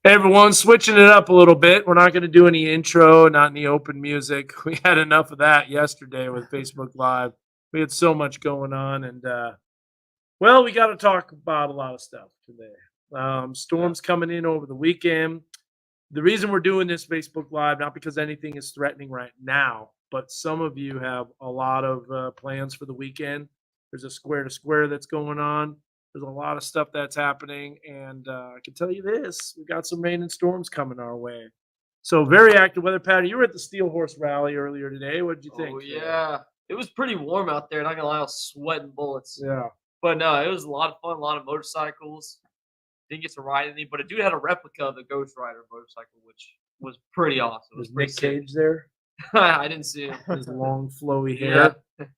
Hey everyone, switching it up a little bit. We're not going to do any intro, not any open music. We had enough of that yesterday with Facebook Live. We had so much going on, and well, we got to talk about a lot of stuff today. Yeah. Storms coming in over the weekend. The reason we're doing this Facebook Live, not because anything is threatening right now, but some of you have a lot of plans for the weekend. There's a square to square that's going on. There's a lot of stuff that's happening, and I can tell you this: we got some rain and storms coming our way. So very active weather pattern. You were at the Steel Horse Rally earlier today. What did you Oh think? yeah. It was pretty warm out there, not gonna lie, I was sweating bullets. Yeah, But no, it was a lot of fun, a lot of motorcycles. Didn't get to ride any, but a dude had a replica of the Ghost Rider motorcycle, which was pretty awesome. It was was pretty Nick sick. Cage there? I didn't see him. His long flowy Yeah. hair.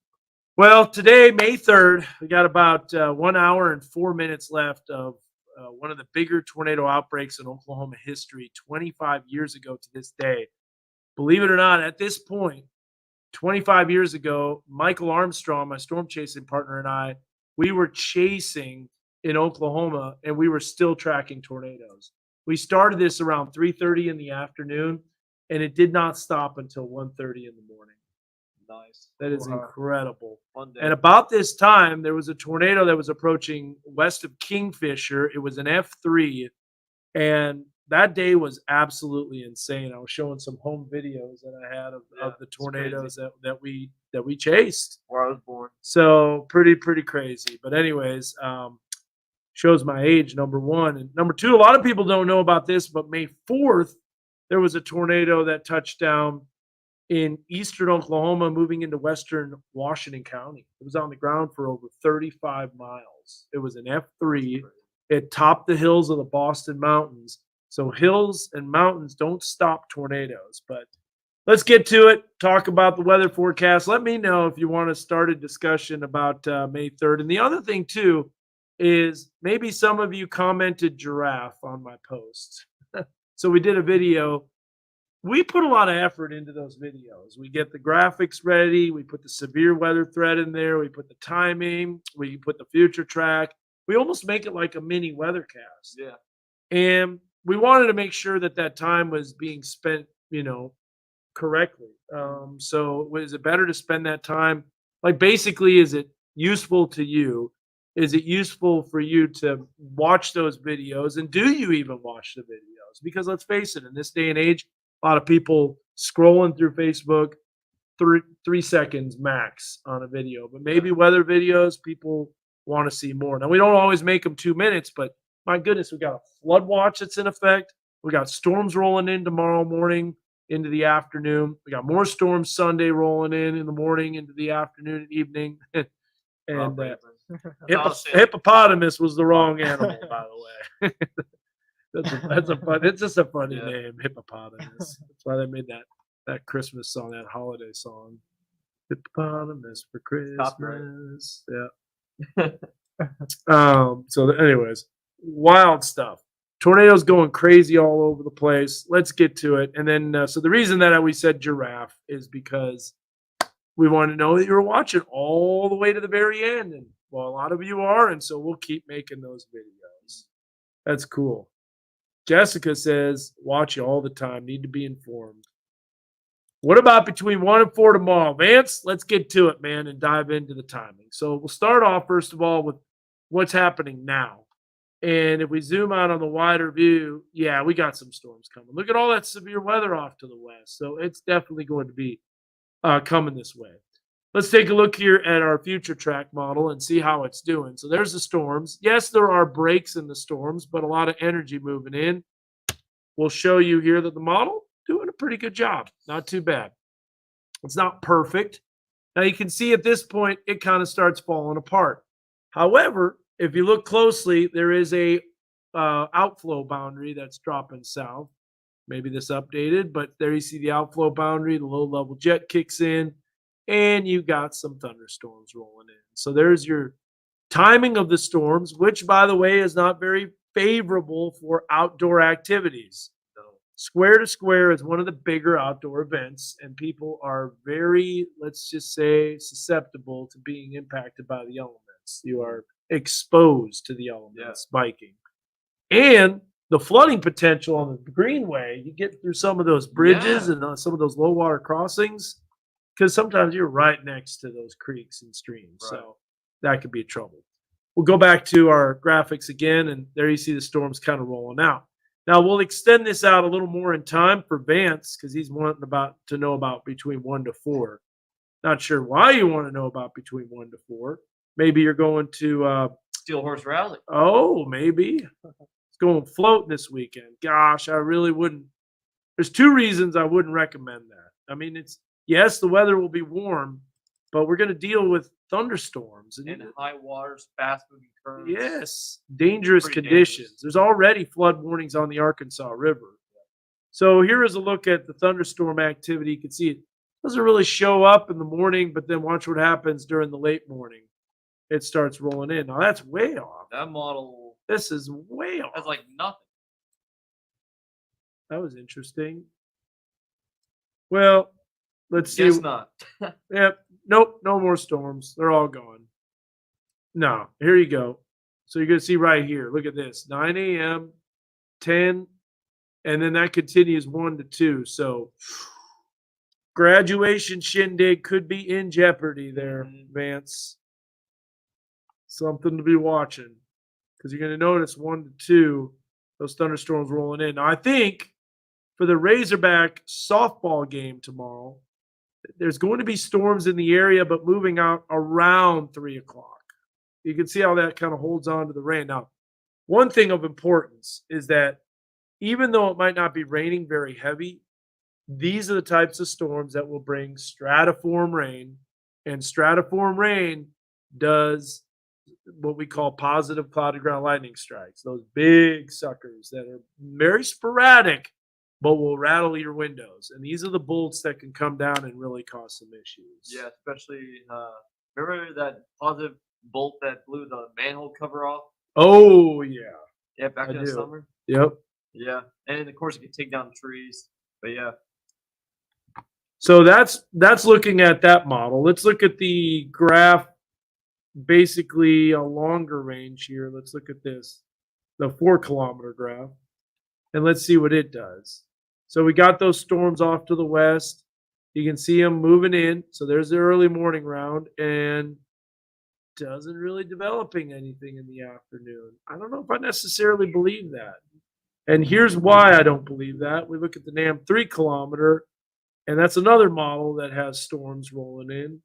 Well, today, May 3rd, we got about 1 hour and 4 minutes left of one of the bigger tornado outbreaks in Oklahoma history 25 years ago to this day. Believe it or not, at this point, 25 years ago, Michael Armstrong, my storm chasing partner, and I, we were chasing in Oklahoma and we were still tracking tornadoes. We started this around 3:30 in the afternoon and it did not stop until 1:30 in the morning. Nice. That is Wow. incredible. Fun day. And about this time, there was a tornado that was approaching west of Kingfisher. It was an F3, and that day was absolutely insane. I was showing some home videos that I had Yeah, of the it's crazy. tornadoes that we chased. Where I was born. So pretty crazy. But anyways, shows my age, number one. And number two, a lot of people don't know about this, but May 4th, there was a tornado that touched down in eastern Oklahoma, moving into western Washington County. It was on the ground for over 35 miles. It was an F3. It topped the hills of the Boston Mountains. So hills and mountains don't stop tornadoes. But let's get to it. Talk about the weather forecast. Let me know if you want to start a discussion about May 3rd. And the other thing too is maybe some of you commented giraffe on my post. So we did a video. We put a lot of effort into those videos. We get the graphics ready. We put the severe weather thread in there. We put the timing. We put the future track. We almost make it like a mini weathercast. Yeah. And we wanted to make sure that that time was being spent, correctly. So is it better to spend that time? Like basically, is it useful to you? Is it useful for you to watch those videos? And do you even watch the videos? Because let's face it, in this day and age, a lot of people scrolling through Facebook, 3 seconds max on a video. But maybe weather videos, people want to see more. Now we don't always make them 2 minutes, but my goodness, we got a flood watch that's in effect. We got storms rolling in tomorrow morning into the afternoon. We got more storms Sunday rolling in the morning into the afternoon and evening. And hippopotamus was the wrong animal, by the way. That's a fun. It's just a funny name, hippopotamus. That's why they made that Christmas song, that holiday song, hippopotamus for Christmas. Yeah. So, anyways, wild stuff. Tornadoes going crazy all over the place. Let's get to it. And then, so the reason that we said giraffe is because we want to know that you're watching all the way to the very end. And well, a lot of you are. And so we'll keep making those videos. That's cool. Jessica says, watch you all the time. Need to be informed. What about between 1 and 4 tomorrow? Vance, let's get to it, man, and dive into the timing. So we'll start off, first of all, with what's happening now. And if we zoom out on the wider view, yeah, we got some storms coming. Look at all that severe weather off to the west. So it's definitely going to be coming this way. Let's take a look here at our future track model and see how it's doing. So there's the storms. Yes, there are breaks in the storms, but a lot of energy moving in. We'll show you here that the model doing a pretty good job. Not too bad. It's not perfect. Now you can see at this point, it kind of starts falling apart. However, if you look closely, there is a outflow boundary that's dropping south. Maybe this updated, but there you see the outflow boundary. The low level jet kicks in, and you got some thunderstorms rolling in. So there's your timing of the storms, which, by the way, is not very favorable for outdoor activities. Square to Square is one of the bigger outdoor events, and people are very, let's just say, susceptible to being impacted by the elements. You are exposed to the elements, biking. And the flooding potential on the greenway, you get through some of those bridges Yeah. and some of those low water crossings, because sometimes you're right next to those creeks and streams. Right. So that could be trouble. We'll go back to our graphics again, and there you see the storms kind of rolling out. Now we'll extend this out a little more in time for Vance because he's wanting to know about between 1 to 4. Not sure why you want to know about between 1 to 4. Maybe you're going to Steel Horse Rally. maybe it's going floating this weekend. Gosh, I really wouldn't. There's 2 reasons I wouldn't recommend that. I mean, yes, the weather will be warm, but we're going to deal with thunderstorms And high waters, fast moving currents. yes, dangerous Pretty conditions. dangerous. There's already flood warnings on the Arkansas River. So here is a look at the thunderstorm activity. You can see it doesn't really show up in the morning, but then watch what happens during the late morning. It starts rolling in. Now that's way off. That model. This is way off. That's like nothing. That was interesting. Well, let's see. Guess not. Yep. Nope. No more storms. They're all gone. No. Here you go. So you're going to see right here. Look at this. 9 a.m., 10, and then that continues 1 to 2. So graduation shindig could be in jeopardy there, Vance. Something to be watching because you're going to notice 1 to 2, those thunderstorms rolling in. Now, I think for the Razorback softball game tomorrow, there's going to be storms in the area, but moving out around 3 o'clock. You can see how that kind of holds on to the rain. Now, one thing of importance is that even though it might not be raining very heavy, these are the types of storms that will bring stratiform rain, and stratiform rain does what we call positive clouded ground lightning strikes, those big suckers that are very sporadic, but will rattle your windows. And these are the bolts that can come down and really cause some issues. Yeah, especially remember that positive bolt that blew the manhole cover off? Oh, yeah. Yeah, back in the summer. Yep. Yeah, and of course it can take down trees. But yeah. So that's looking at that model. Let's look at the graph, basically a longer range here. Let's look at this, the 4-kilometer graph, and let's see what it does. So we got those storms off to the west. You can see them moving in. So there's the early morning round, and doesn't really developing anything in the afternoon. I don't know if I necessarily believe that. And here's why I don't believe that. We look at the NAM 3-kilometer, and that's another model that has storms rolling in.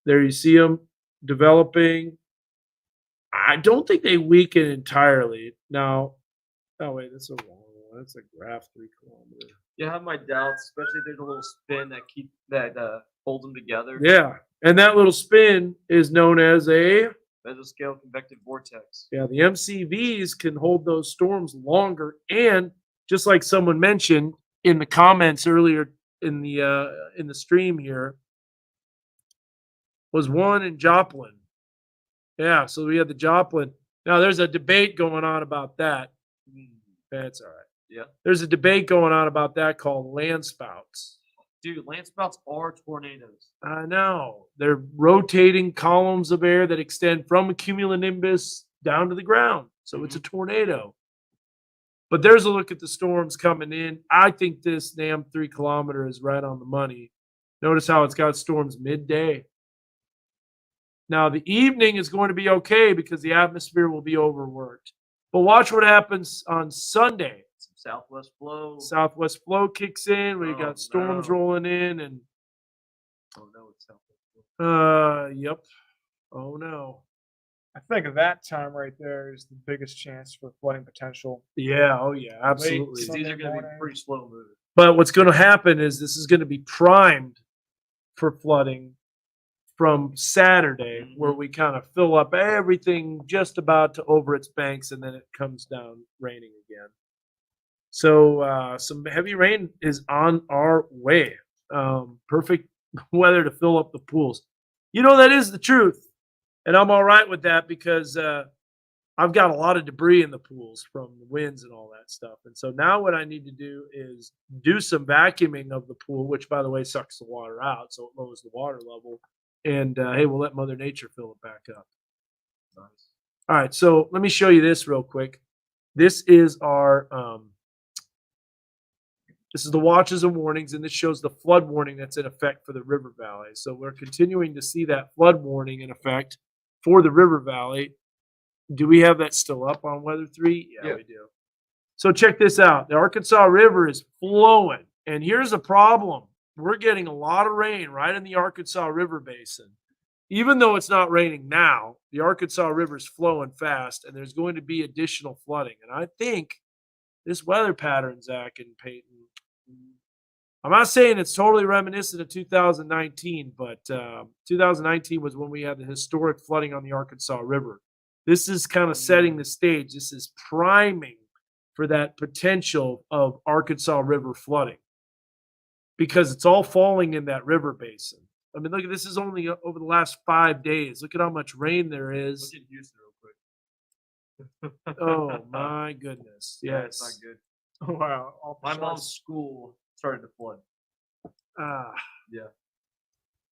There you see them developing. I don't think they weaken entirely. Now, oh wait, that's a long one. That's a graph 3-kilometer. You have my doubts, especially if there's a little spin that holds them together. Yeah, and that little spin is known as a mesoscale convective vortex. Yeah, the MCVs can hold those storms longer, and just like someone mentioned in the comments earlier in the stream here, was one in Joplin. Yeah, so we had the Joplin. Now there's a debate going on about that. That's all right. Yeah. There's a debate going on about that called land spouts. Dude, land spouts are tornadoes. I know. They're rotating columns of air that extend from a cumulonimbus down to the ground. So it's a tornado. But there's a look at the storms coming in. I think this NAM 3-kilometer is right on the money. Notice how it's got storms midday. Now, the evening is going to be okay because the atmosphere will be overworked. But watch what happens on Sunday. Some southwest flow. Southwest flow kicks in. We got storms rolling in, and oh no, it's southwest flow. Yep. Oh no. I think that time right there is the biggest chance for flooding potential. Yeah. Oh yeah. Absolutely. These are going to be pretty slow moving. But what's going to happen is this is going to be primed for flooding from Saturday, where we kind of fill up everything just about to over its banks, and then it comes down raining again. So some heavy rain is on our way. Perfect weather to fill up the pools. You know, that is the truth. And I'm all right with that because I've got a lot of debris in the pools from the winds and all that stuff. And so now what I need to do is do some vacuuming of the pool, which, by the way, sucks the water out. So it lowers the water level. And, hey, we'll let Mother Nature fill it back up. Nice. All right, so let me show you this real quick. This is our this is the watches and warnings, and this shows the flood warning that's in effect for the river valley. So we're continuing to see that flood warning in effect for the river valley. Do we have that still up on Weather 3? Yeah, we do. So check this out. The Arkansas River is flowing, and here's a problem. We're getting a lot of rain right in the Arkansas River basin. Even though it's not raining now, the Arkansas River is flowing fast, and there's going to be additional flooding. And I think this weather pattern, Zach and Peyton, I'm not saying it's totally reminiscent of 2019, but 2019 was when we had the historic flooding on the Arkansas River. This is kind of setting the stage. This is priming for that potential of Arkansas River flooding because it's all falling in that river basin. I mean, look, this is only over the last 5 days. Look at how much rain there is. Look at Houston real quick. Oh my goodness! Yeah, it's Yes. not good. Wow. My mom's school started to flood. Ah. Yeah.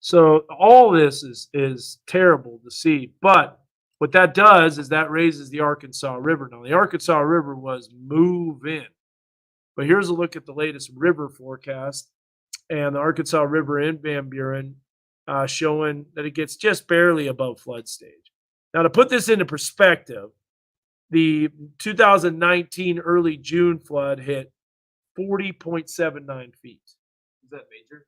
So all this is terrible to see, but what that does is that raises the Arkansas River. Now the Arkansas River was moving, but here's a look at the latest river forecast, and the Arkansas River in Van Buren showing that it gets just barely above flood stage. Now to put this into perspective, the 2019 early June flood hit 40.79 feet. Is that major?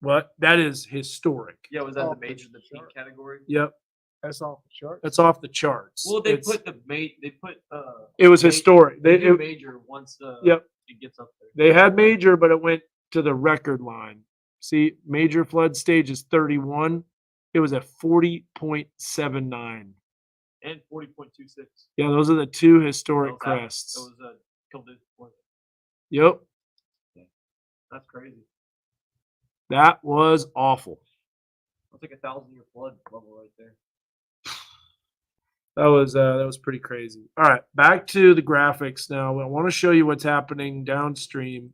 What? That is historic. Yeah, was that Oh, the major, the pink sure. category? Yep, That's off the chart. that's off the charts. Well, they It's- put the they put it was ma- historic. They They do it- major once Yep. it gets up there. they had major, but it went to the record line. See, major flood stage is 31. It was at 40.79. And 40.26. Yeah, those are the two historic That was that- crests. That was a couple days before that. Yep, That's crazy. that was awful. That's like 1,000-year flood level right there. That was pretty crazy. All right, back to the graphics now. I want to show you what's happening downstream,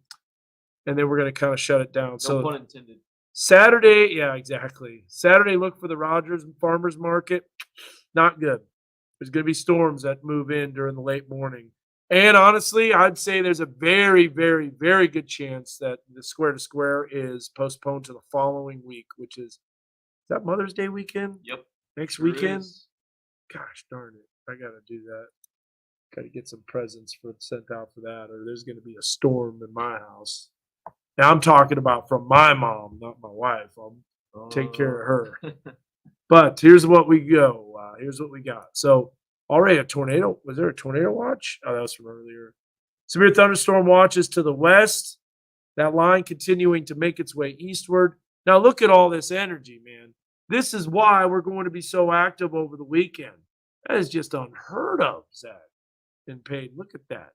and then we're going to kind of shut it down. No So pun intended. Saturday, yeah, exactly. Saturday, look for the Rogers Farmers Market. Not good. There's going to be storms that move in during the late morning. And honestly, I'd say there's a very, very, very good chance that the Square to Square is postponed to the following week, which is that Mother's Day weekend? Yep. Next Sure weekend? is. Gosh darn it. I got to do that. Got to get some presents sent out for that, or there's going to be a storm in my house. Now, I'm talking about from my mom, not my wife. I'll take care of her. But here's what we go. Here's what we got. So already a tornado. Was there a tornado watch? Oh, that was from earlier. Severe thunderstorm watches to the west. That line continuing to make its way eastward. Now look at all this energy, man. This is why we're going to be so active over the weekend. That is just unheard of, Zach and Peyton. Look at that.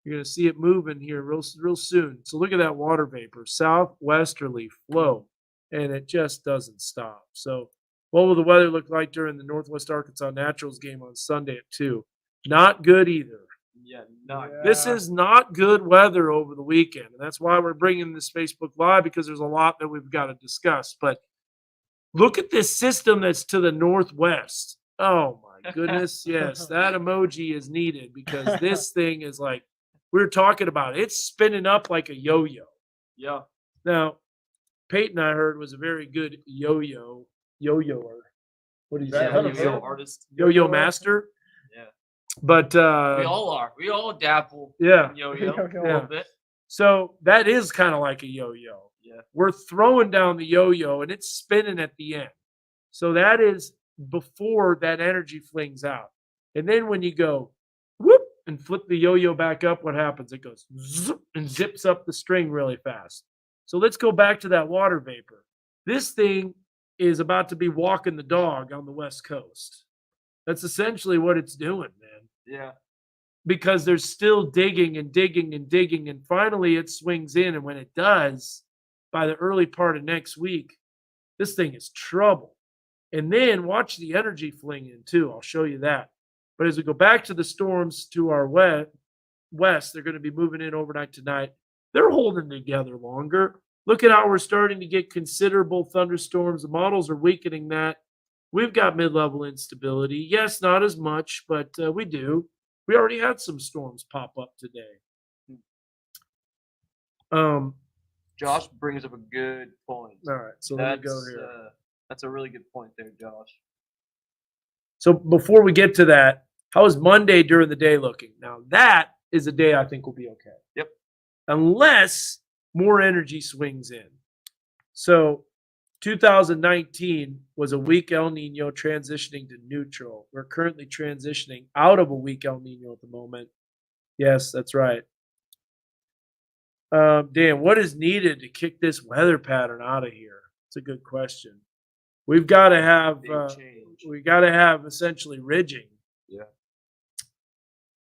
You're going to see it moving here real soon. So look at that water vapor, southwesterly flow, and it just doesn't stop. So what will the weather look like during the Northwest Arkansas Naturals game on Sunday at 2? Not good either. Yeah, not Yeah. This is not good weather over the weekend. And that's why we're bringing this Facebook Live, because there's a lot that we've got to discuss. But look at this system that's to the northwest. Oh my goodness. Yes, that emoji is needed because this thing is like we were talking about. It's spinning up like a yo-yo. Yeah. Now, Peyton, I heard, was a very good yo-yoer. What do you say? That Yeah, kind of yo-yo verb? artist. Yo-yo master. Yeah. But We all are. We all dabble yeah. in yo-yo Yo-yo. a little bit. So that is kind of like a yo-yo. Yeah. We're throwing down the yo-yo and it's spinning at the end. So that is before that energy flings out. And then when you go whoop and flip the yo-yo back up, what happens? It goes zip and zips up the string really fast. So let's go back to that water vapor. This thing is about to be walking the dog on the West Coast. That's essentially what it's doing, man. Yeah. Because there's still digging and digging and digging. And finally it swings in. And when it does, by the early part of next week, this thing is trouble. And then watch the energy fling in too. I'll show you that. But as we go back to the storms to our west, they're going to be moving in overnight tonight. They're holding together longer. Look at how we're starting to get considerable thunderstorms. The models are weakening that. We've got mid-level instability. Yes, not as much, but we do. We already had some storms pop up today. Josh brings up a good point. All right, so let me go That's here. that's a really good point there, Josh. So before we get to that, how is Monday during the day looking? Now that is a day I think will be okay. Yep. Unless more energy swings in. So 2019 was a weak El Nino transitioning to neutral. We're currently transitioning out of a weak El Nino at the moment. Yes, that's right. Dan, what is needed to kick this weather pattern out of here? It's a good question. We've got to have essentially ridging. Yeah.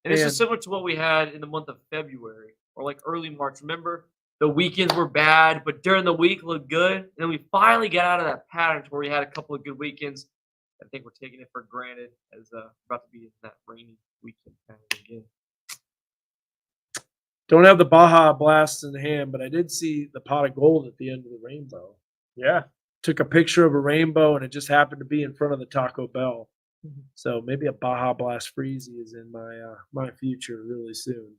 And this And- is similar to what we had in the month of February or like early March. Remember, the weekends were bad, but during the week looked good. And then we finally got out of that pattern to where we had a couple of good weekends. I think we're taking it for granted as about to be in that rainy weekend pattern again. Don't have the Baja Blast in hand, but I did see the pot of gold at the end of the rainbow. Yeah. Took a picture of a rainbow, and it just happened to be in front of the Taco Bell. So maybe a Baja Blast Freezy is in my future really soon.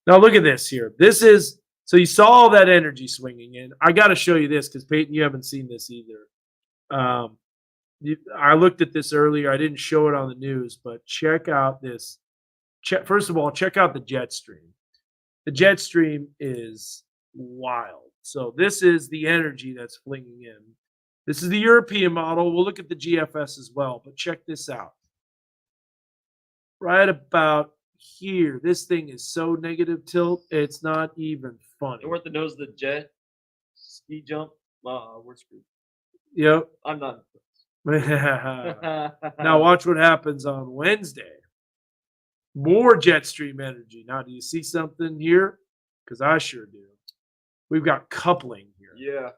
Now look at this here. This is so you saw all that energy swinging in. I got to show you this because Peyton, you haven't seen this either. I looked at this earlier. I didn't show it on the news, but check out this. First of all, check out the jet stream. The jet stream is wild. So this is the energy that's flinging in. This is the European model. We'll look at the GFS as well, but check this out. Right about here, this thing is so negative tilt, it's not even funny. We're at the nose of the jet. Ski jump. We're screwed. Yep. I'm not. Now watch what happens on Wednesday. More jet stream energy. Now, do you see something here? Because I sure do. We've got coupling here. Yeah.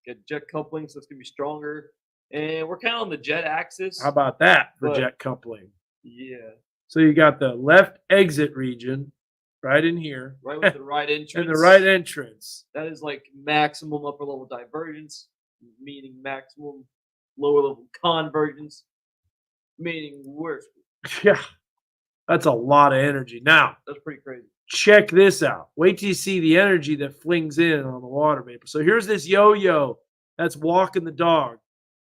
Got jet coupling, so it's gonna be stronger. And we're kind of on the jet axis. How about that for But- jet coupling? Yeah. So you got the left exit region right in here. Right with the right entrance. And the right entrance. That is like maximum upper level divergence, meaning maximum lower level convergence, meaning worse. Yeah. That's a lot of energy. Now, That's pretty crazy. check this out. Wait till you see the energy that flings in on the water vapor. So here's this yo-yo that's walking the dog.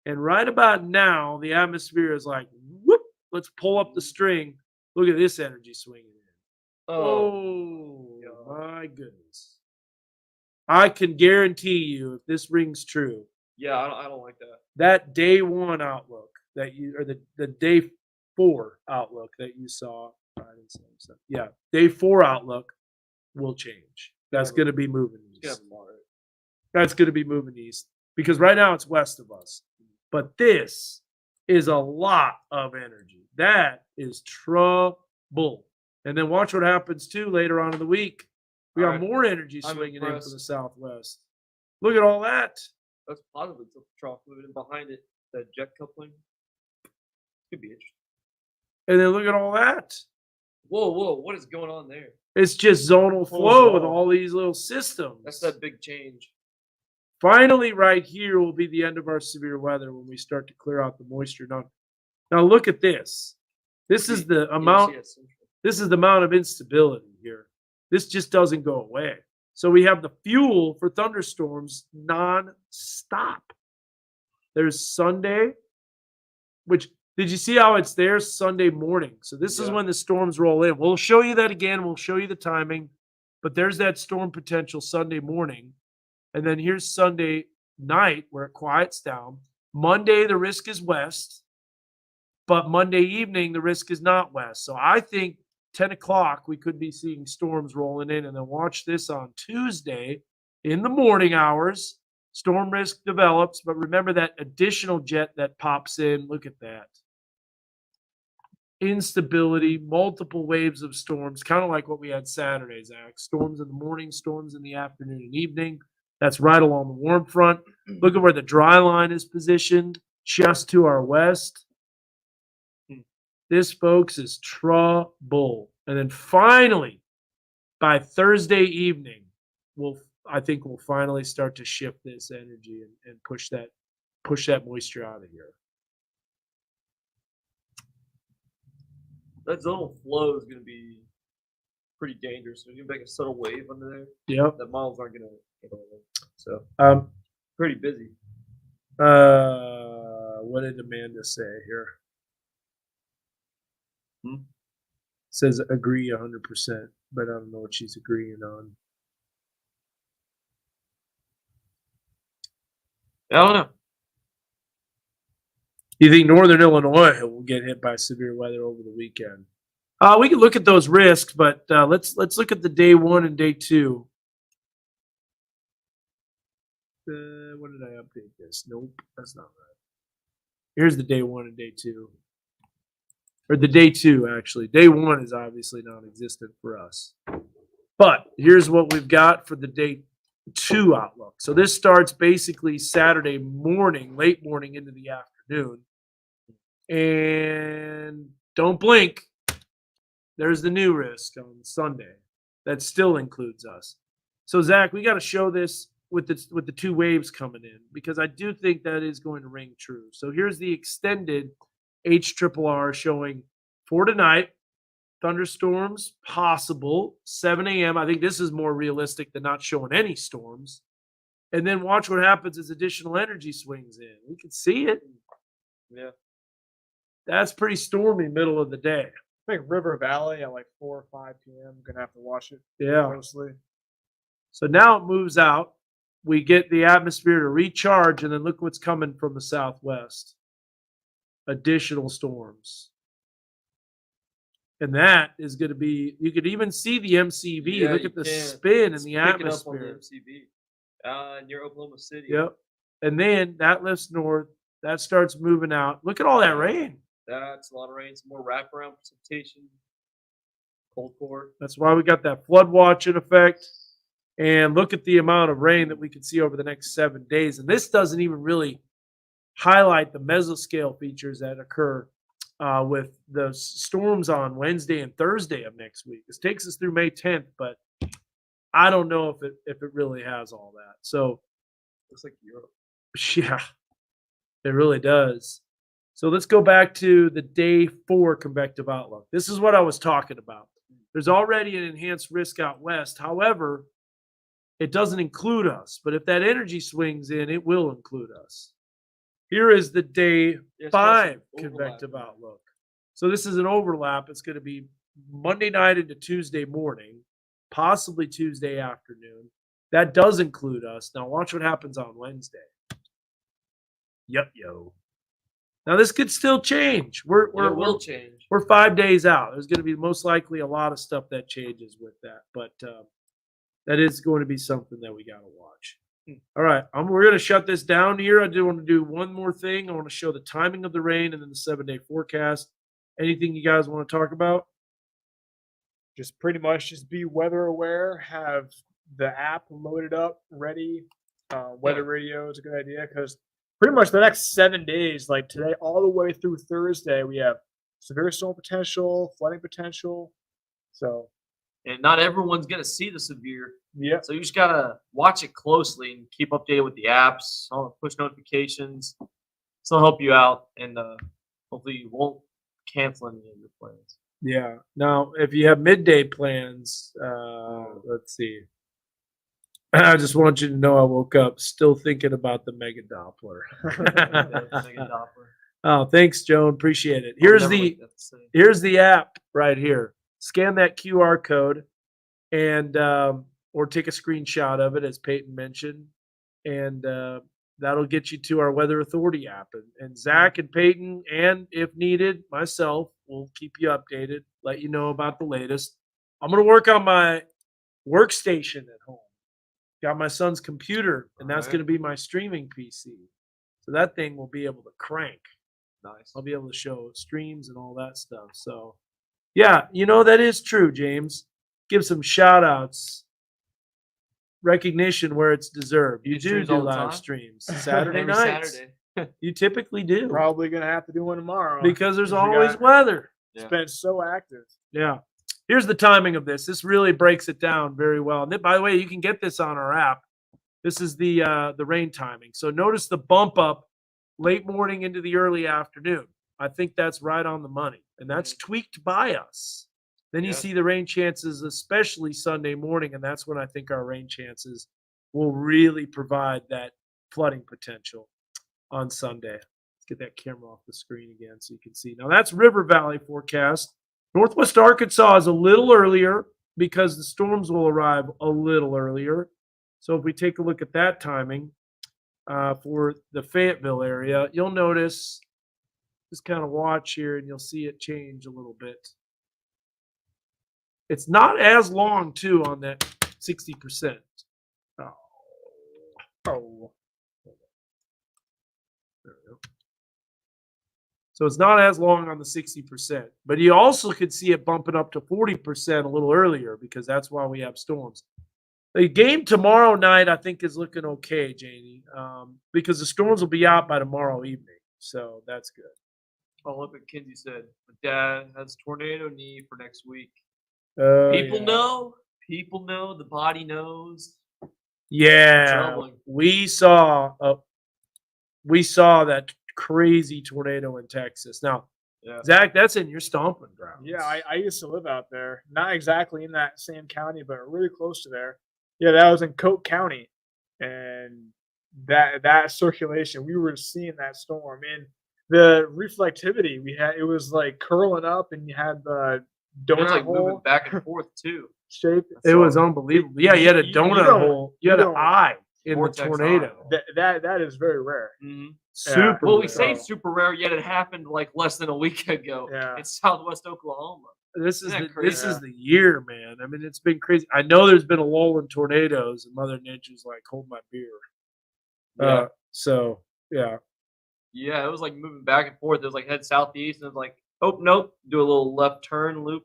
And right about now, the atmosphere is like, whoop, let's pull up the string. Look at this energy swinging in. Oh, my goodness. I can guarantee you, if this rings true, Yeah, I don't like that. that day one outlook that you, or the day 4 outlook that you saw, yeah, day 4 outlook will change. That's Yeah, going to be moving It's east. gonna be moderate. That's going to be moving east because right now it's west of us. But this is a lot of energy. That is trouble. And then watch what happens too later on in the week. We got All right. more energy I'm swinging in from impressed. the southwest. Look at all that. That's positive tilt trough fluid, and behind it, the jet coupling could be interesting. And then look at all that. Whoa, what is going on there? It's just zonal flow with all these little systems. That's that big change. Finally, right here will be the end of our severe weather when we start to clear out the moisture. Now look at this. This is the amount. Yes, central. This is the amount of instability here. This just doesn't go away. So we have the fuel for thunderstorms non-stop. There's Sunday, which did you see how it's there Sunday morning? So this is Yeah. when the storms roll in. We'll show you that again. We'll show you the timing. But there's that storm potential Sunday morning. And then here's Sunday night where it quiets down. Monday, the risk is west. But Monday evening, the risk is not west. So I think 10 o'clock, we could be seeing storms rolling in. And then watch this on Tuesday in the morning hours. Storm risk develops. But remember that additional jet that pops in. Look at that. Instability, multiple waves of storms, kind of like what we had Saturday, Zach. Storms in the morning, storms in the afternoon and evening. That's right along the warm front. Look at where the dry line is positioned, just to our west. This, folks, is trouble. And then finally, by Thursday evening, I think we'll finally start to shift this energy and push that moisture out of here. that zonal flow is going to be pretty dangerous. There's going to be like a subtle wave under there Yep. that models aren't going to handle it. So Um. pretty busy. What did Amanda say here? Hmm? Says agree 100%, but I don't know what she's agreeing on. I don't know. You think Northern Illinois will get hit by severe weather over the weekend? We can look at those risks, but let's look at the day 1 and day 2. When did I update this? Nope, that's not right. Here's the day 1 and day 2. Or the day 2, actually. Day 1 is obviously non-existent for us. But here's what we've got for the day 2 outlook. So this starts basically Saturday morning, late morning into the afternoon. And don't blink. There's the new risk on Sunday. That still includes us. So Zach, we got to show this with the 2 waves coming in, because I do think that is going to ring true. So here's the extended HRRR showing for tonight. Thunderstorms possible 7 a.m. I think this is more realistic than not showing any storms. And then watch what happens as additional energy swings in. We can see it. Yeah. That's pretty stormy middle of the day. I think River Valley at like 4 or 5 p.m. I'm gonna have to watch it Yeah. closely. So now it moves out. We get the atmosphere to recharge, and then look what's coming from the southwest. Additional storms. And that is going to be, you could even see the MCV. Yeah, look you at the can. spin in It's the picking up on the atmosphere. MCV near Oklahoma City. Yep. And then that lifts north. That starts moving out. Look at all that rain. That's a lot of rain. Some more wraparound precipitation. Cold core. That's why we got that flood watch in effect. And look at the amount of rain that we can see over the next 7 days. And this doesn't even really highlight the mesoscale features that occur with the storms on Wednesday and Thursday of next week. This takes us through May 10th, but I don't know if it really has all that. So looks like Europe. Yeah, it really does. So let's go back to the day 4 convective outlook. This is what I was talking about. There's already an enhanced risk out west. However, it doesn't include us. But if that energy swings in, it will include us. Here is the day 5 convective outlook. So this is an overlap. It's going to be Monday night into Tuesday morning, possibly Tuesday afternoon. That does include us. Now watch what happens on Wednesday. Yep, yo. Now this could still change. It will change. We're 5 days out. There's going to be most likely a lot of stuff that changes with that, but that is going to be something that we got to watch. All right, we're going to shut this down here. I do want to do one more thing. I want to show the timing of the rain and then the 7-day forecast. Anything you guys want to talk about? Just pretty much just be weather aware. Have the app loaded up, ready. Weather radio is a good idea because pretty much the next 7 days, like today all the way through Thursday, we have severe storm potential, flooding potential. So, and not everyone's gonna see the severe. yeah. So you just gotta watch it closely and keep updated with the apps, all the push notifications. So it'll help you out, and hopefully you won't cancel any of your plans. Yeah. Now, if you have midday plans, let's see. I just want you to know I woke up still thinking about the Mega Doppler. Mega Doppler. Oh, thanks, Joan. Appreciate it. I'll Here's never the let that say. here's the app right here. Scan that QR code and or take a screenshot of it, as Peyton mentioned, and that'll get you to our Weather Authority app. And Zach and Peyton, and if needed, myself, will keep you updated, let you know about the latest. I'm going to work on my workstation at home. Got my son's computer, and that's going to be my streaming PC. So that thing will be able to crank. Nice. I'll be able to show streams and all that stuff. So, yeah, that is true, James. Give some shout outs, recognition where it's deserved. You do streams do all the live time? streams Saturday Every nights. Saturday. You typically do Probably gonna have to do one tomorrow because there's We always got- weather. It's been so active. Yeah. Here's the timing of this. This really breaks it down very well. And then, by the way, you can get this on our app. This is the rain timing. So notice the bump up late morning into the early afternoon. I think that's right on the money. and that's tweaked by us. Then you Yeah. see the rain chances, especially Sunday morning, and that's when I think our rain chances will really provide that flooding potential on Sunday. Let's get that camera off the screen again so you can see. Now that's River Valley forecast. Northwest Arkansas is a little earlier because the storms will arrive a little earlier. So if we take a look at that timing for the Fayetteville area, you'll notice, just kind of watch here and you'll see it change a little bit. It's not as long, too, on that 60%. Oh. There we go. So it's not as long on the 60%, but you also could see it bumping up to 40% a little earlier because that's why we have storms. The game tomorrow night, I think, is looking okay, Janie, because the storms will be out by tomorrow evening. So that's good. Oh, look what Kinsey said. My dad has tornado knee for next week. People Know. People know. The body knows. Yeah, Troubling. we saw that crazy tornado in Texas. Now, Yeah. Zach, that's in your stomping grounds. Yeah, I used to live out there. Not exactly in that same county, but really close to there. Yeah, that was in Coke County. And that circulation, we were seeing that storm. And the reflectivity we had, it was like curling up and you had the It was donut like moving hole back and forth too. shape. It was unbelievable. Yeah, you had a You donut don't- hole. You you had an don't- eye in the Vortex tornado. That is very rare. Mm-hmm. Super. Well, we rare. say super rare, yet it happened like less than a week ago. Yeah. It's Southwest Oklahoma. This is Isn't that this crazy? is the year, man. I mean, it's been crazy. I know there's been a lull in tornadoes, and Mother Nature's like, hold my beer. Yeah. So yeah. Yeah, it was like moving back and forth. It was like head southeast, and it was like, oh nope, do a little left turn loop.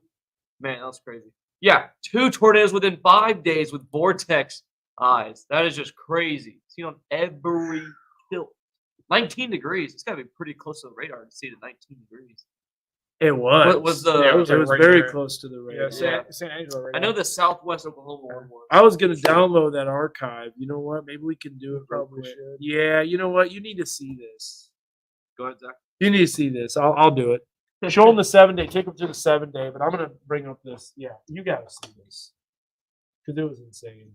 Man, that was crazy. Yeah, 2 tornadoes within 5 days with vortex eyes. That is just crazy. Seen on every tilt. 19 degrees. It's got to be pretty close to the radar to see it at 19 degrees. It was. What was the- Yeah, It was, like right very there. close to the Yeah, radar. San Angelo. Right I know now. the Southwest Oklahoma one was. I was gonna download that archive. You know what? Maybe we can do it. Real Probably quick. should. Yeah. You know what? You need to see this. Go ahead, Zach. You need to see this. I'll do it. Show them the 7-day. Take them to the 7-day. But I'm gonna bring up this. Yeah, you gotta see this because it was insane.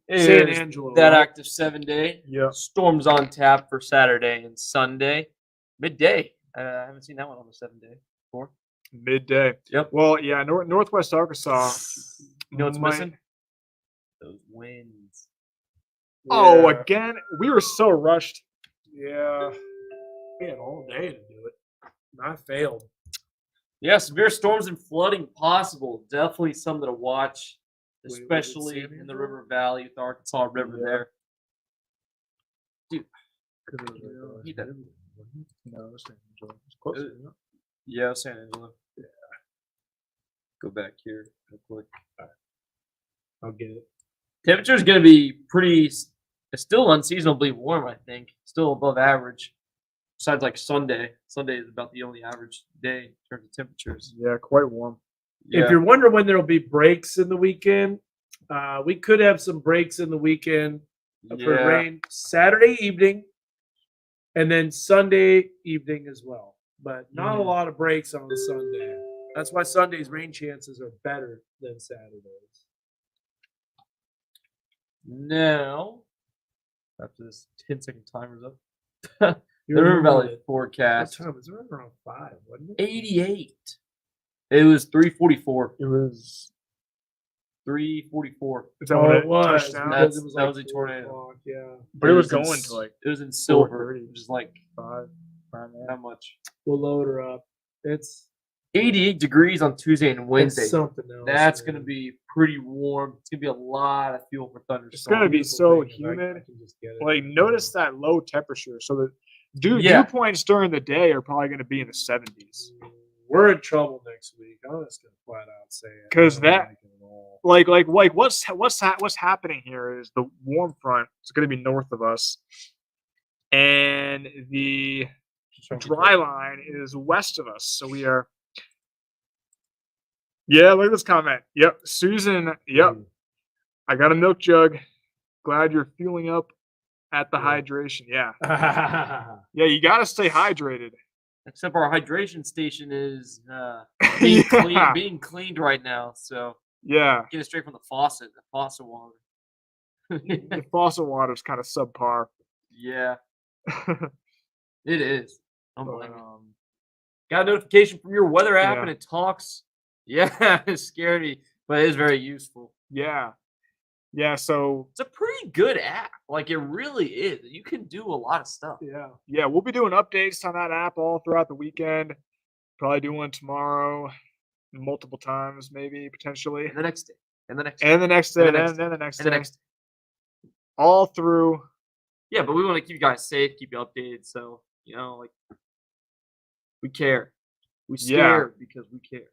San Here's Angelo. that right? active 7-day. Yeah. Storms on tap for Saturday and Sunday. Midday. I haven't seen that one on the 7-day before. Midday. Yep. Well, yeah, Northwest Arkansas. You know what's might- missing? Those winds. Oh, Yeah. again, we were so rushed. Yeah. We had all day to do it. I failed. Yeah, severe storms and flooding possible. Definitely something to watch, Wait, was it especially San in the Angelo? River Valley with the Arkansas River Yeah. there. He doesn't. No, San Angelo. It's close. Uh, isn't it? Yeah, San Angelo. Yeah. Go back here real quick. I'll get it. Temperature is going to be it's still unseasonably warm, I think. Still above average. Besides like Sunday. Sunday is about the only average day in terms of temperatures. Yeah, quite warm. Yeah. If you're wondering when there'll be breaks in the weekend, we could have some breaks in the weekend for Yeah. rain Saturday evening and then Sunday evening as well. But not a Mhm. lot of breaks on Sunday. That's why Sunday's rain chances are better than Saturday's. Now, after this 10-second timer's up, You the River remember Valley that- What forecast time? It was around 5, wasn't it? 88. It was 344. It was. 344. Is that Oh, what it was. touched down? because That's- it was that like was a 4 tornado. o'clock, yeah. But it was in going s- to like It was in silver, 4:30. which is like 5. around there. how much? We'll load her up. It's 88 degrees on Tuesday and Wednesday. It's something else. That's man. going to be pretty warm. It's going to be a lot of fuel for thunderstorms. It's gonna be Beautiful so thing if I humid. can just get it. Like, notice that low temperature. So the dew Yeah. points during the day are probably going to be in the 70s. We're in trouble next week. I'm just gonna flat out say it. 'Cause I don't that- like it at all. Like what's happening here is the warm front is going to be north of us, and the dry line is west of us. So we are. Yeah, look at this comment. Yep, Susan. Yep, I got a milk jug. Glad you're fueling up at the Yeah. hydration. Yeah, yeah, you got to stay hydrated. Except our hydration station is being Yeah. being cleaned right now. So Yeah. get it straight from the faucet water. The faucet water's kind of subpar. Yeah, it is. Don't But, blame me. Got a notification from your weather app yeah. and it talks. Yeah, it's scary, but it is very useful. Yeah. Yeah. So It's a pretty good app. Like it really is. You can do a lot of stuff. yeah, we'll be doing updates on that app all throughout the weekend. Probably do one tomorrow, multiple times, maybe potentially, And the next day. And the next day. and the next day, And the and next then day, the next And the day, next day. all through. Yeah, but we want to keep you guys safe, keep you updated. So, like we care. We Yeah. scare because we care.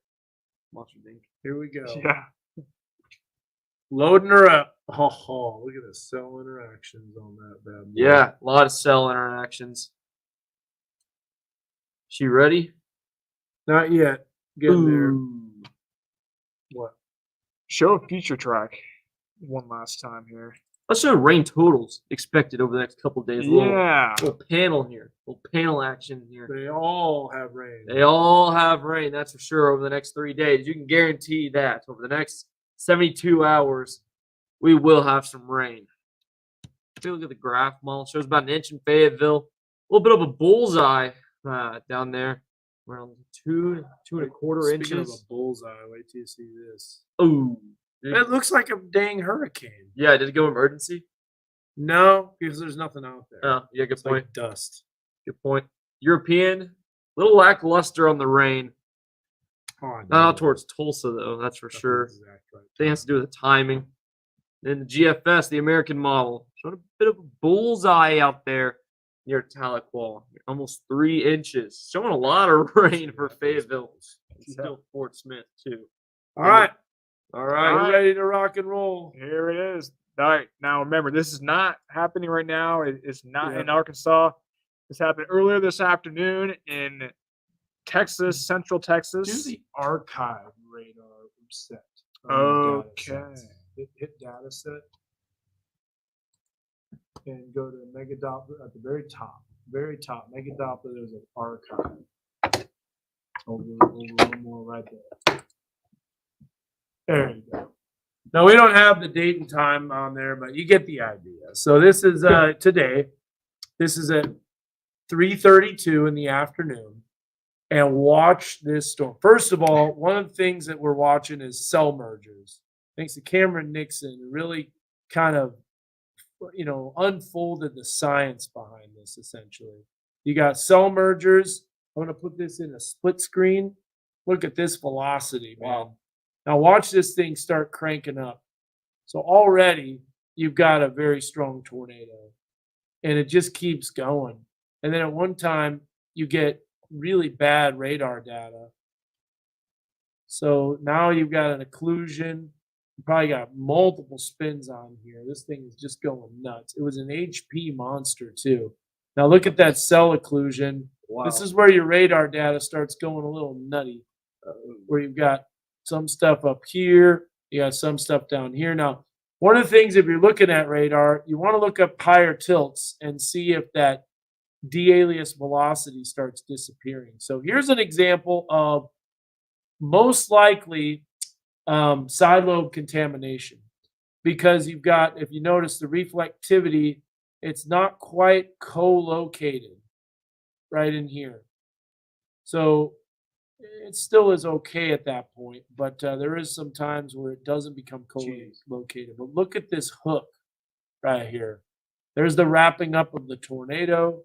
Monster Inc. Here we go. Yeah. Loading her up. Oh, look at the cell interactions on that bad boy. Yeah, a lot of cell interactions. She ready? Not yet. Getting there. Ooh. What? Show a future track one last time here. Let's show rain totals expected over the next couple of days. Yeah. Little panel here. Little panel action here. They all have rain. They all have rain, that's for sure, over the next 3 days. You can guarantee that over the next 72 hours, we will have some rain. Take a look at the graph model. Shows about an inch in Fayetteville. A little bit of a bullseye down there. Around 2.25 Speaking inches. of a bullseye, wait till you see this. Ooh. It looks like a dang hurricane. Yeah, did it go emergency? No, because there's nothing out there. Oh, yeah, good It's point. like dust. Good point. European, little lackluster on the rain. Oh, I Not know. out towards Tulsa, though, that's for That's sure. exactly right. I think it has to do with the timing. Then the GFS, the American model, showed a bit of a bullseye out there near Tahlequah, almost 3 inches. Showing a lot of rain for Fayetteville. And still Fort Smith, too. All right. All We're right. ready to rock and roll. Here it is. All right. Now remember, this is not happening right now. It's not Yeah. in Arkansas. This happened earlier this afternoon in Texas, Central Do Texas. the archive radar set. Okay. Hit data set. And go to Megadoppler at the very top. Very top. Megadoppler, there's an archive. Over one more right there. There you go. Now we don't have the date and time on there, but you get the idea. So this is today. This is at 3:32 in the afternoon. And watch this storm. First of all, one of the things that we're watching is cell mergers. Thanks to Cameron Nixon, who really kind of unfolded the science behind this essentially. You got cell mergers. I'm going to put this in a split screen. Look at this velocity, man. Wow. Now watch this thing start cranking up. So already you've got a very strong tornado. And it just keeps going. And then at one time you get really bad radar data. So now you've got an occlusion. You probably got multiple spins on here. This thing is just going nuts. It was an HP monster too. Now look at that cell occlusion. Wow. This is where your radar data starts going a little nutty, where you've got some stuff up here, you got some stuff down here. Now, one of the things, if you're looking at radar, you want to look up higher tilts and see if that de-alias velocity starts disappearing. So here's an example of most likely side lobe contamination, because you've got, if you notice the reflectivity, it's not quite co-located right in here. So it still is okay at that point, but there is some times where it doesn't become co-located. But look at this hook right here. There's the wrapping up of the tornado.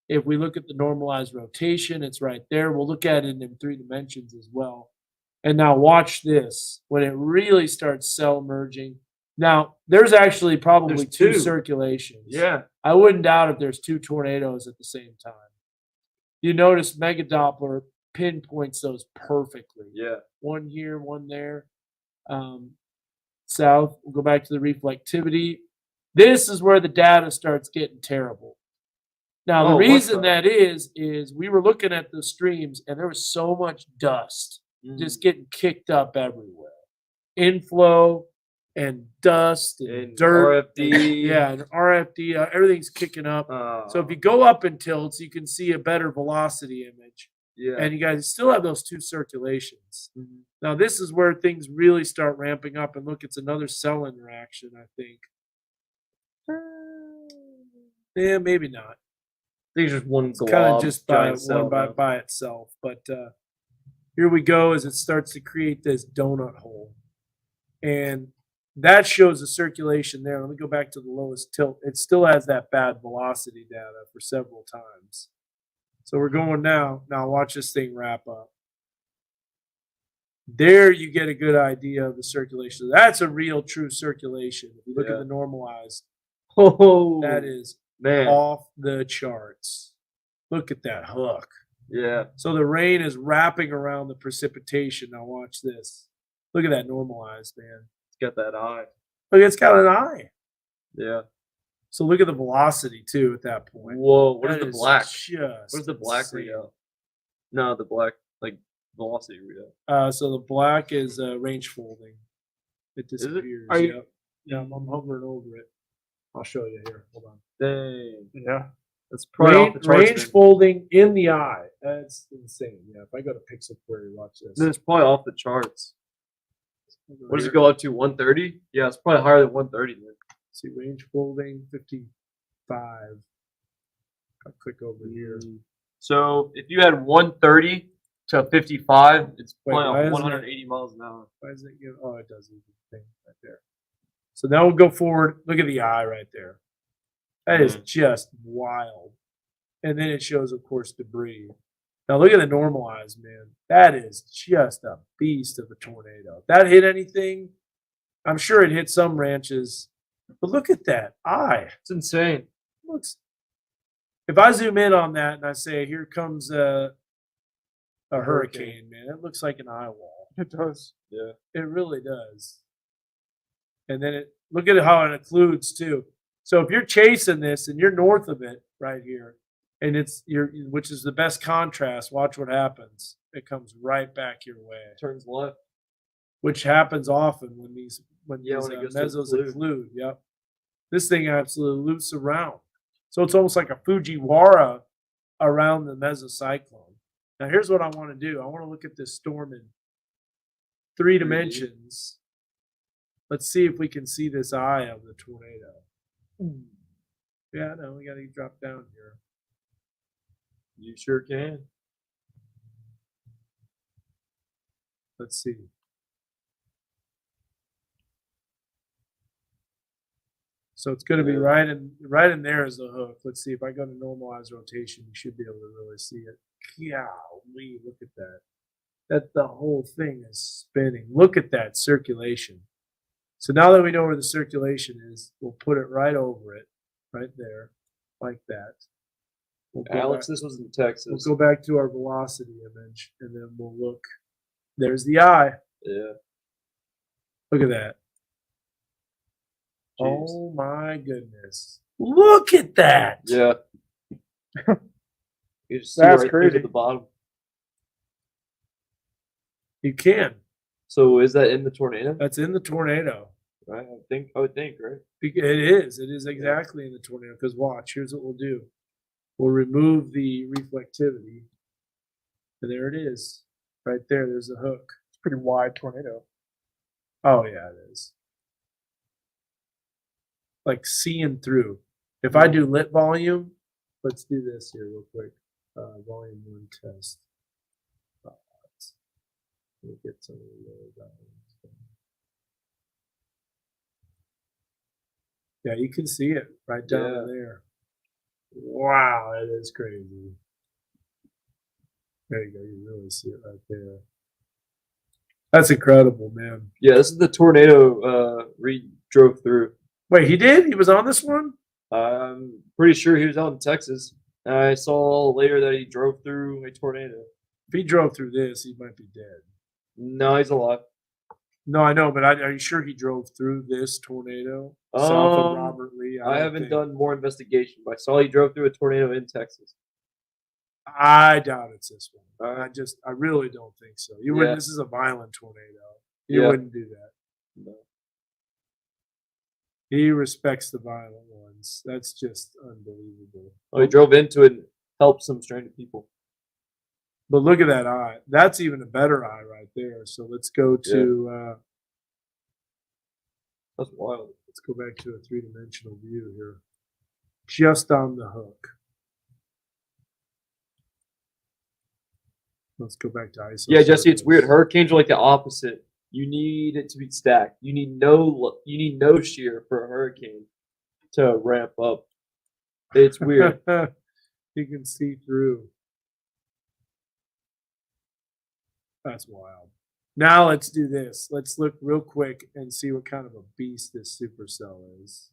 If we look at the normalized rotation, it's right there. We'll look at it in 3 dimensions as well. And now watch this, when it really starts cell merging. Now, there's actually probably There's two two. circulations. Yeah. I wouldn't doubt if there's 2 tornadoes at the same time. You notice Megadoppler pinpoints those perfectly. Yeah. One here, one there. South, we'll go back to the reflectivity. This is where the data starts getting terrible. Now, the Oh, what's reason that? that is we were looking at the streams and there was so much dust just getting kicked up everywhere. Inflow and dust and dirt. RFD. Yeah, and RFD, everything's kicking up. So if you go up in tilts, you can see a better velocity image. Yeah. And you guys still have those 2 circulations. Now this is where things really start ramping up. And look, it's another cell interaction, I think. Yeah, maybe not. I think it's just one Kind of glob, just giant cell. by itself. But here we go as it starts to create this donut hole. And that shows the circulation there. Let me go back to the lowest tilt. It still has that bad velocity data for several times. So we're going now. Now watch this thing wrap up. There you get a good idea of the circulation. That's a real true circulation. If you look at the normalized, Oh, that is man. off the charts. Look at that hook. Yeah. So the rain is wrapping around the precipitation. Now watch this. Look at that normalized, man. It's got that eye. Look, it's got an eye. Yeah. So look at the velocity too at that point. Whoa. What is That the black? Just What is the black insane. readout? No, the black, like, velocity readout. So the black is range folding. It it? disappears. Are you- Yep. Yeah, I'm hovering over it. I'll show you here. Hold on. Dang. Yeah. That's probably off the charts. Range folding in the eye. That's insane. Yeah, if I go to Pixel Query, watch this. Then it's probably off the charts. What does it go up to? 130? Yeah, it's probably higher than 130. Then. See, range folding 55. I'll click over here. So if you had 130 to 55, it's Wait, probably why off isn't 180 miles an hour. Why is it give? Oh, it does the thing right there. So now we'll go forward. Look at the eye right there. That is just wild. And then it shows, of course, debris. Now look at the normalized, man. That is just a beast of a tornado. If that hit anything, I'm sure it hit some ranches. But look at that eye. It's insane. Looks. If I zoom in on that and I say, "Here comes a hurricane," man, it looks like an eye wall. It does. Yeah. It really does. And then look at how it occludes too. So if you're chasing this and you're north of it right here, and which is the best contrast, watch what happens. It comes right back your way, Turns left. which happens often when these when it goes to mesos occlude. occlude. Yep. This thing absolutely loops around. So it's almost like a Fujiwara around the mesocyclone. Now here's what I want to do. I want to look at this storm in 3 dimensions. Let's see if we can see this eye of the tornado. Yeah, no, we got to drop down here. You sure can. Let's see. So it's going to be right in there is the hook. Let's see if I go to normalized rotation, you should be able to really see it. Golly, look at that. That the whole thing is spinning. Look at that circulation. So now that we know where the circulation is, we'll put it right over it, right there, like that. We'll go Alex, back, this was in Texas. we'll go back to our velocity image, and then we'll look. There's the eye. Yeah. Look at that. Jeez. Oh my goodness. Look at that. Yeah. You just see That's right through to crazy. the bottom. You can. So is that in the tornado? That's in the tornado. Right. I would think, right? It is. It is exactly in the tornado. Because watch, here's what we'll do. We'll remove the reflectivity. And there it is. Right there. There's a hook. It's a pretty wide tornado. Oh, yeah, it is. Like seeing through. If I do lit volume, let's do this here real quick. Volume 1 test. We'll get some of the lower values. Yeah, you can see it right down there. Wow, that is crazy. There you go. You really see it right there. That's incredible, man. Yeah, this is the tornado Reed drove through. Wait, he did? He was on this one? I'm pretty sure he was out in Texas. I saw later that he drove through a tornado. If he drove through this, he might be dead. No, he's alive. No, I know, but are you sure he drove through this tornado south of Robert Lee? I haven't done more investigation, but I saw he drove through a tornado in Texas. I doubt it's this one. I really don't think so. You wouldn't. This is a violent tornado. You wouldn't do that. No. He respects the violent ones. That's just unbelievable. Oh, he drove into it and helped some stranded people. But look at that eye. That's even a better eye right there. So let's go to That's wild. let's go back to a 3-dimensional view here. Just on the hook. Let's go back to ISO. Yeah, Jesse, it's weird. surface. Hurricanes are like the opposite. You need it to be stacked. You need no shear for a hurricane to ramp up. It's weird. You can see through. That's wild. Now let's do this. Let's look real quick and see what kind of a beast this supercell is.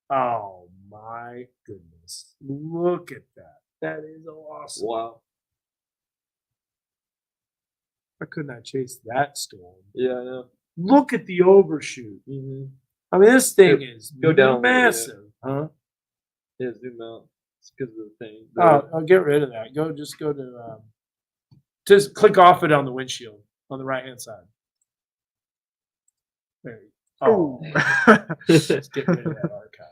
Oh my goodness. Look at that. That is awesome. Wow. Why couldn't I chase that storm? Yeah, I know. Look at the overshoot. Mm-hmm. I mean, this thing is go down a little bit, yeah. massive. Huh? Yeah, zoom out. It's because of the thing. Oh, I'll get rid of that. Just go to just click off it on the windshield on the right hand side. There you go. Oh. Let's get rid of that archive.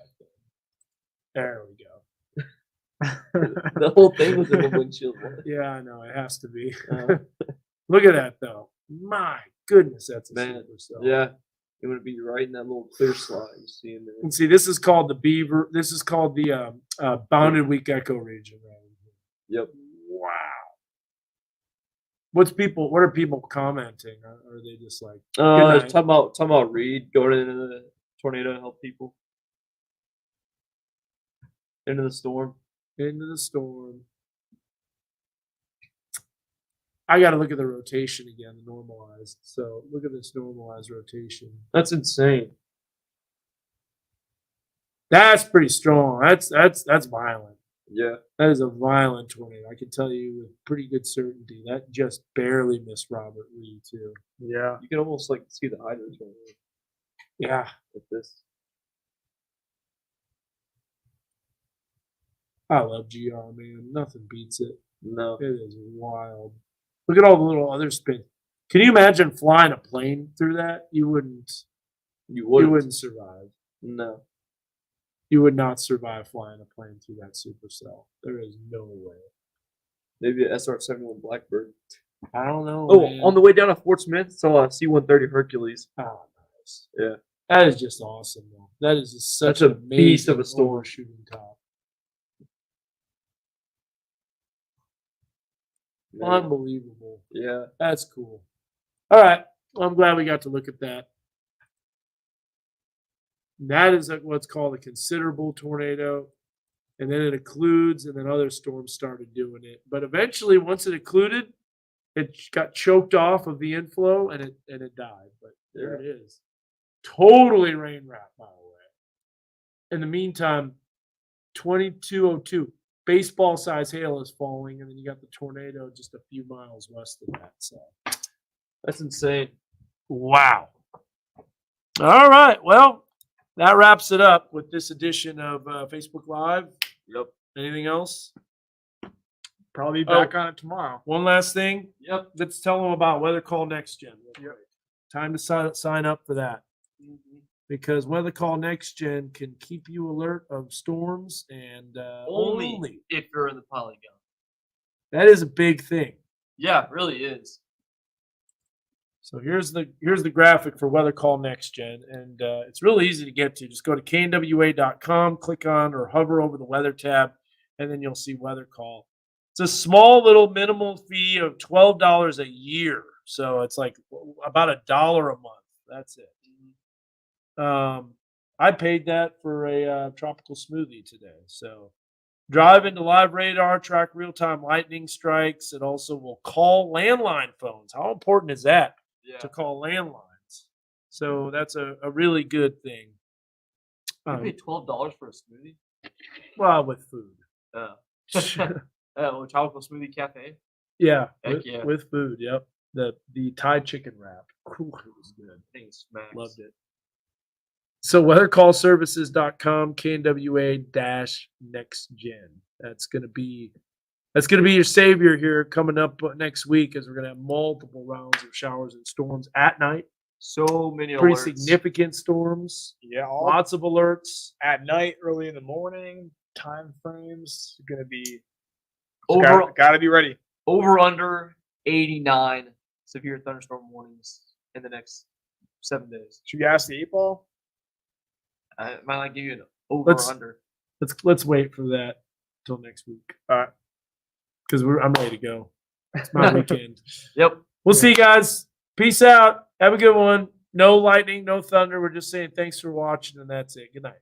There we go. The whole thing was in the windshield. Yeah, I know. It has to be. Look at that though. My goodness, that's a Man, supercell. yeah. It would be right in that little clear slot you see in there. And see, this is called the beaver. This is called the bounded weak echo region. Right? Yep. Wow. What are people commenting? Or are they just like talking about Reed going into the tornado to help people into the storm? Into the storm. I got to look at the rotation again, the normalized. So look at this normalized rotation. That's insane. That's pretty strong. That's violent. Yeah. That is a violent tornado. I can tell you with pretty good certainty. That just barely missed Robert Lee too. Yeah. You can almost like see the hydrants right there Yeah. with this. I love GR, man. Nothing beats it. No. It is wild. Look at all the little other spin. Can you imagine flying a plane through that? You wouldn't survive. No. You would not survive flying a plane through that supercell. There is no way. Maybe an SR-71 Blackbird. I don't know. Oh, man. on the way down to Fort Smith, saw a C-130 Hercules. Oh, nice. Yeah. That is just awesome, though. That is just such That's a an beast of a amazing storm. overshooting top. Man. Unbelievable. Yeah. That's cool. All right. Well, I'm glad we got to look at that. That is what's called a considerable tornado. And then it occludes, and then other storms started doing it. But eventually, once it occluded, it got choked off of the inflow, and it died. But there it is. Totally rain wrapped, by the way. In the meantime, 2202. Baseball size hail is falling, and then you got the tornado just a few miles west of that. So That's insane. wow. All right. Well, that wraps it up with this edition of Facebook Live. Yep. Anything else? Probably back on it tomorrow. One last thing. Yep. Let's tell them about Weather Call Next Gen. Yep. Time to sign up for that. Because Weather Call Next Gen can keep you alert of storms and Only if you're in the polygon. That is a big thing. Yeah, it really is. So here's the graphic for Weather Call Next Gen, and it's really easy to get to. Just go to knwa.com, click on or hover over the Weather tab, and then you'll see Weather Call. It's a small little minimal fee of $12 a year, so it's like about $1 a month. That's it. I paid that for a tropical smoothie today. So drive into live radar, track real-time lightning strikes. It also will call landline phones. How important is that? Yeah. To call landlines. So that's a really good thing. You paid $12 for a smoothie? Well, with food. Tropical Smoothie Cafe? Yeah, Heck with food. Yep. The Thai chicken wrap. Ooh, it was good. Thing smacks. Loved it. So weathercallservices.com, KNWA-next gen. That's gonna be your savior here coming up next week, as we're gonna have multiple rounds of showers and storms at night. So many Pretty alerts. significant storms. Yeah, Lots of alerts. at night, early in the morning. Time frames going to be Over, got to be ready. over under 89 severe thunderstorm warnings in the next 7 days. Should we ask the 8-ball? I might not give you an over Let's- or under. Let's wait for that till next week. All right. Because I'm ready to go. It's my weekend. Yep. We'll see you guys. Peace out. Have a good one. No lightning, no thunder. We're just saying thanks for watching, and that's it. Good night.